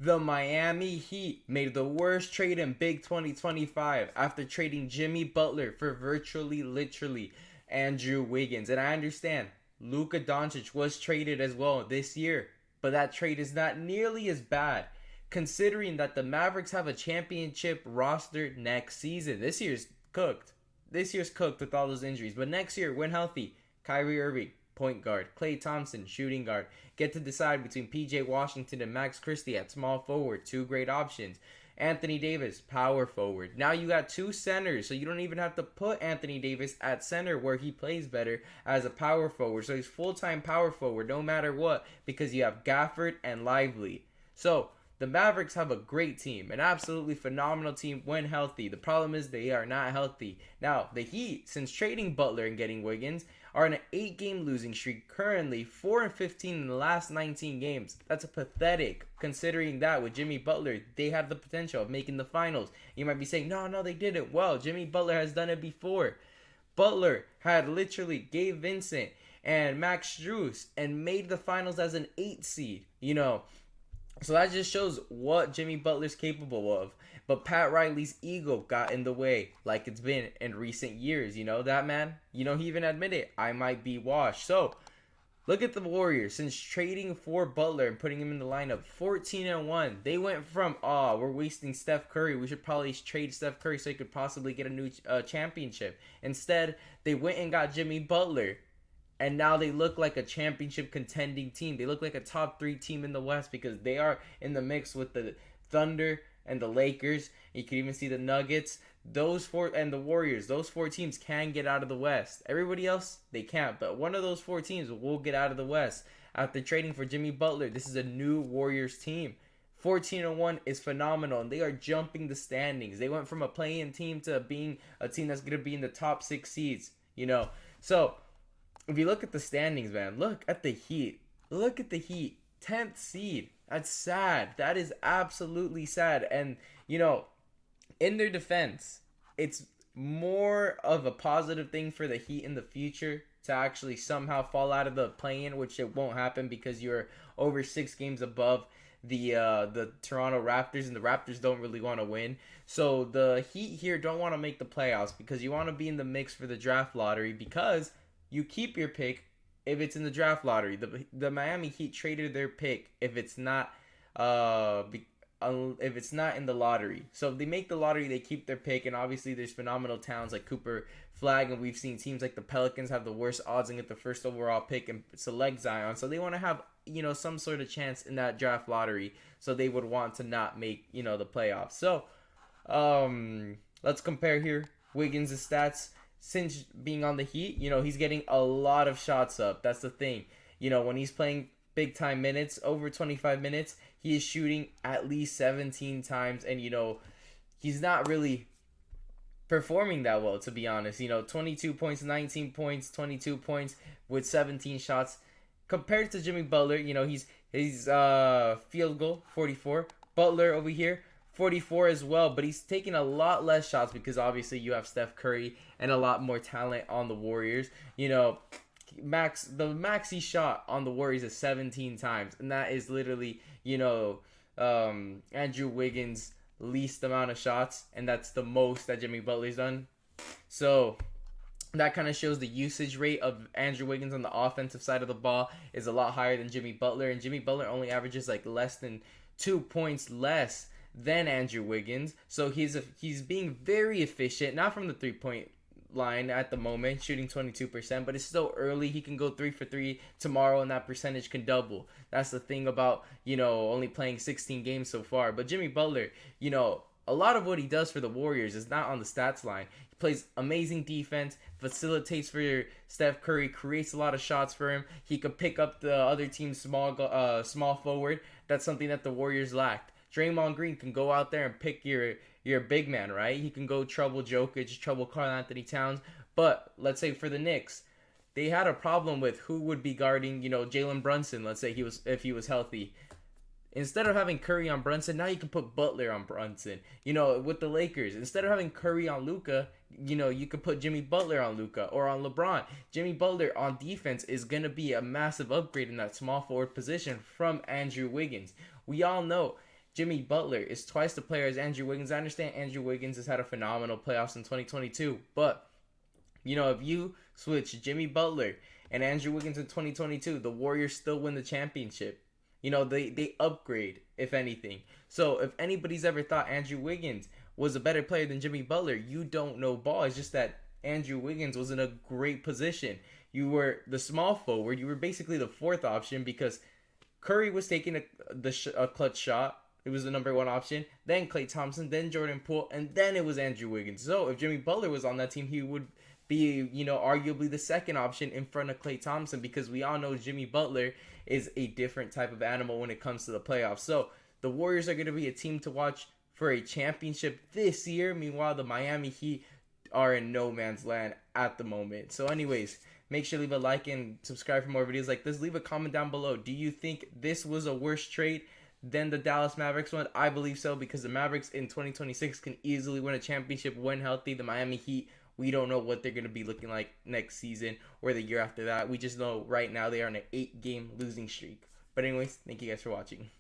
The Miami Heat made the worst trade in Big 2025 after trading Jimmy Butler for virtually, literally, Andrew Wiggins. And I understand Luka Doncic was traded as well this year, but that trade is not nearly as bad considering that the Mavericks have a championship roster next season. This year's cooked. This year's cooked with all those injuries. But next year, when healthy, Kyrie Irving, point guard. Klay Thompson, shooting guard. Get to decide between PJ Washington and Max Christie at small forward. Two great options. Anthony Davis, power forward. Now you got two centers, so you don't even have to put Anthony Davis at center where he plays better as a power forward. So he's full-time power forward no matter what because you have Gafford and Lively. So the Mavericks have a great team, an absolutely phenomenal team when healthy. The problem is they are not healthy. Now, the Heat, since trading Butler and getting Wiggins, are in an 8-game losing streak, currently 4-15 in the last 19 games. That's pathetic, considering that with Jimmy Butler, they have the potential of making the finals. You might be saying, no, they didn't. Well, Jimmy Butler has done it before. Butler had literally Gabe Vincent and Max Strus and made the finals as an 8 seed, So that just shows what Jimmy Butler's capable of. But Pat Riley's ego got in the way, like it's been in recent years. That man? He even admitted, I might be washed. So, look at the Warriors. Since trading for Butler and putting him in the lineup, 14-1. They went from, we're wasting Steph Curry. We should probably trade Steph Curry so he could possibly get a new championship. Instead, they went and got Jimmy Butler. And now they look like a championship contending team. They look like a top 3 team in the West because they are in the mix with the Thunder and the Lakers. You can even see the Nuggets. Those 4 and the Warriors. Those 4 teams can get out of the West. Everybody else, they can't. But one of those 4 teams will get out of the West. After trading for Jimmy Butler, this is a new Warriors team. 14-1 is phenomenal, and they are jumping the standings. They went from a play-in team to being a team that's going to be in the top 6 seeds. So if you look at the standings, man, look at the Heat. Look at the Heat. 10th seed. That's sad. That is absolutely sad. And, in their defense, it's more of a positive thing for the Heat in the future to actually somehow fall out of the play-in, which it won't happen because you're over 6 games above the Toronto Raptors, and the Raptors don't really want to win. So the Heat here don't want to make the playoffs because you want to be in the mix for the draft lottery because you keep your pick if it's in the draft lottery. The Miami Heat traded their pick if it's not in the lottery. So if they make the lottery, they keep their pick. And obviously, there's phenomenal towns like Cooper Flag, and we've seen teams like the Pelicans have the worst odds and get the first overall pick and select Zion. So they want to have some sort of chance in that draft lottery. So they would want to not make the playoffs. So let's compare here Wiggins' stats. Since being on the Heat, he's getting a lot of shots up. That's the thing. When he's playing big time minutes, over 25 minutes, he is shooting at least 17 times. And, he's not really performing that well, to be honest. 22 points, 19 points, 22 points with 17 shots. Compared to Jimmy Butler, he's field goal, 44. Butler over here, 44 as well, but he's taking a lot less shots because obviously you have Steph Curry and a lot more talent on the Warriors. The max he shot on the Warriors is 17 times, and that is literally Andrew Wiggins' least amount of shots, and that's the most that Jimmy Butler's done. So that kind of shows the usage rate of Andrew Wiggins on the offensive side of the ball is a lot higher than Jimmy Butler, and Jimmy Butler only averages like less than 2 points less than Andrew Wiggins. So he's being very efficient, not from the 3-point line at the moment, shooting 22%, but it's still early. He can go 3 for 3 tomorrow, and that percentage can double. That's the thing about, only playing 16 games so far. But Jimmy Butler, a lot of what he does for the Warriors is not on the stats line. He plays amazing defense, facilitates for Steph Curry, creates a lot of shots for him. He could pick up the other team's small forward. That's something that the Warriors lacked. Draymond Green can go out there and pick your big man, right? He can go trouble Jokic, trouble Karl Anthony Towns. But let's say for the Knicks, they had a problem with who would be guarding, Jalen Brunson. Let's say if he was healthy. Instead of having Curry on Brunson, now you can put Butler on Brunson. With the Lakers, instead of having Curry on Luka, you could put Jimmy Butler on Luka or on LeBron. Jimmy Butler on defense is going to be a massive upgrade in that small forward position from Andrew Wiggins. We all know Jimmy Butler is twice the player as Andrew Wiggins. I understand Andrew Wiggins has had a phenomenal playoffs in 2022, but if you switch Jimmy Butler and Andrew Wiggins in 2022, the Warriors still win the championship. They upgrade, if anything. So if anybody's ever thought Andrew Wiggins was a better player than Jimmy Butler, you don't know ball. It's just that Andrew Wiggins was in a great position. You were the small forward. You were basically the fourth option because Curry was taking a clutch shot. It was the number one option. Then Klay Thompson, then Jordan Poole, and then it was Andrew Wiggins. So if Jimmy Butler was on that team, he would be, arguably the second option in front of Klay Thompson, because we all know Jimmy Butler is a different type of animal when it comes to the playoffs. So the Warriors are going to be a team to watch for a championship this year. Meanwhile, the Miami Heat are in no man's land at the moment. So anyways, make sure to leave a like and subscribe for more videos like this. Leave a comment down below. Do you think this was a worse trade than the Dallas Mavericks one? I believe so, because the Mavericks in 2026 can easily win a championship when healthy. The Miami Heat, we don't know what they're going to be looking like next season or the year after that. We just know right now they are on an 8-game losing streak. But anyways, thank you guys for watching.